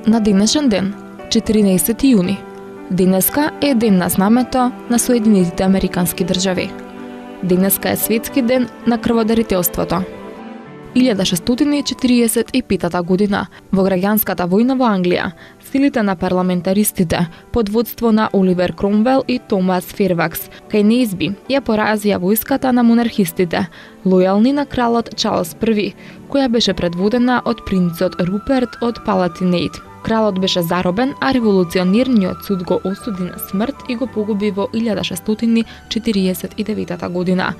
На денешен ден, 14 јуни, денеска е ден на знамето на Соединетите Американски држави. Денеска е светски ден на крводарителството. 1645 година, во граѓанската војна во Англија, силите на парламентаристите под водство на Оливер Кромвел и Томас Ферфакс кај неизби ја поразија војската на монархистите, лојални на кралот Чарлс I, која беше предводена од принцот Руперт од Палатинейт. Кралот беше заробен, а револуционерниот суд го осуди на смрт и го погуби во 1649 година.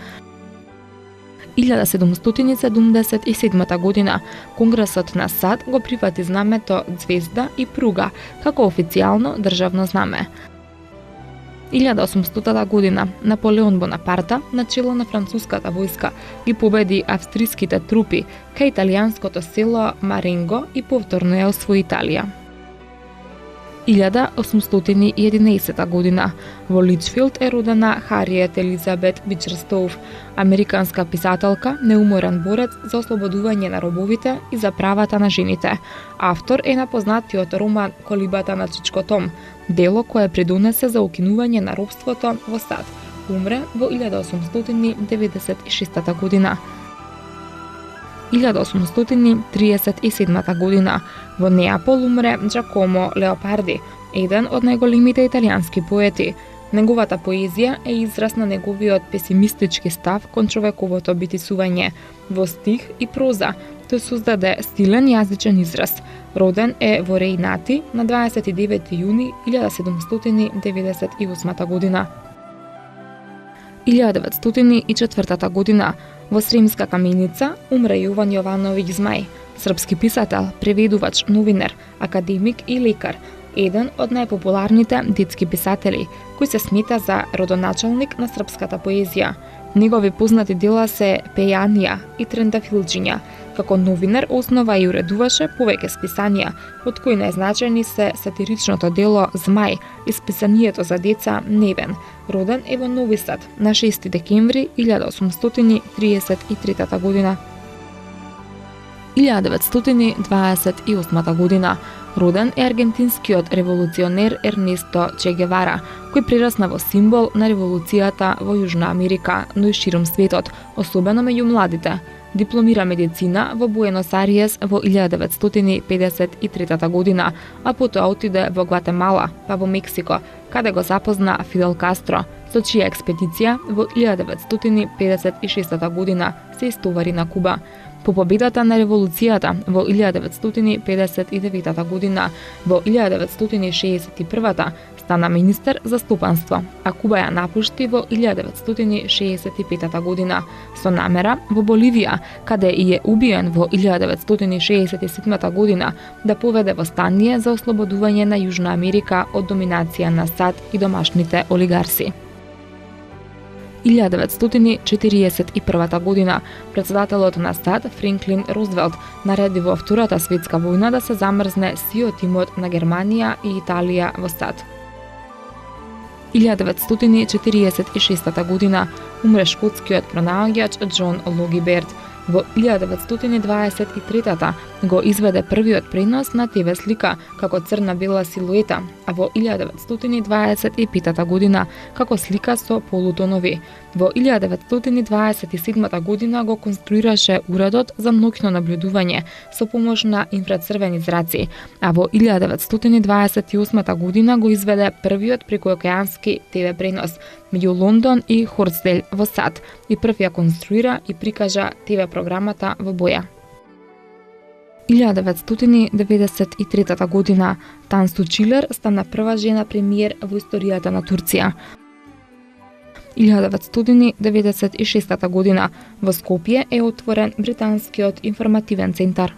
1777 година Конгресот на САД го прифати знамето ѕвезда и пруга како официјално државно знаме. 1800 година Наполеон Бонапарта, начело на француската војска, ги победи австриските трупи кај италијанското село Маренго и повторно ја освои Италија. 1811 година во Личфилд е родена Хариет Елизабет Бичерстоув, американска писателка, неуморен борец за ослободување на робовите и за правата на жените. Автор е на познатиот роман Колибата на Чичко Том, дело кое придонесе за укинување на робството во САД. Умре во 1896 година. 1837 година во Неапол умре Джакомо Леопарди, еден од најголемите италијански поети. Неговата поезија е израз на неговиот песимистички став кон човековото битисување. Во стих и проза тој создаде стилен јазичен израз. Роден е во Рејнати на 29 јуни 1798 година. 1904 година во Сремска каменица умре Јован Јовановиќ Змај, српски писател, преведувач, новинар, академик и лекар, еден од најпопуларните детски писатели, кој се смета за родоначалник на српската поезија. Негови познати дела се Пејанија и Трендафилџиња. Како новинар основа и уредуваше повеќе списанија, од кои најзначајни се сатиричното дело Змај и списанието за деца Невен. Роден е во Нови Сад на 6 декември 1833 година. 1928 година роден е аргентинскиот револуционер Ернесто Че Гевара, кој прерасна во символ на револуцијата во Јужна Америка, но и широм светот, особено меѓу младите. Дипломира медицина во Буенос Ариес во 1953 година, а потоа отиде во Гватемала, па во Мексико, каде го запозна Фидел Кастро, со чија експедиција во 1956 година се истовари на Куба. По победата на револуцијата во 1959 година, во 1961 стана министер за стопанство, а Куба ја напушти во 1965 година со намера во Боливија, каде и е убиен во 1967 година, да поведе восстание за ослободување на Јужна Америка од доминација на САД и домашните олигарси. 1941 година председателот на САД Франклин Рузвелт нареди во Втората светска војна да се замрзне сиот имот на Германија и Италија во САД. 1946 година умре шкотскиот пронаоѓач Џон Логи Берт. Во 1923 го изведе првиот пренос на ТВ слика како црна-бела силуета, а во 1925 година како слика со полутонови. Во 1927 година го конструираше уредот за ноќно наблюдување со помош на инфрацрвени зраци, а во 1928 година го изведе првиот прекуокеански ТВ пренос меѓу Лондон и Хорсдейл во САД и прв ја конструира и прикажа ТВ програмата во боја. 1993 година Тансу Чилер стана прва жена премиер во историјата на Турција. 1996 година во Скопје е отворен британскиот информативен центар.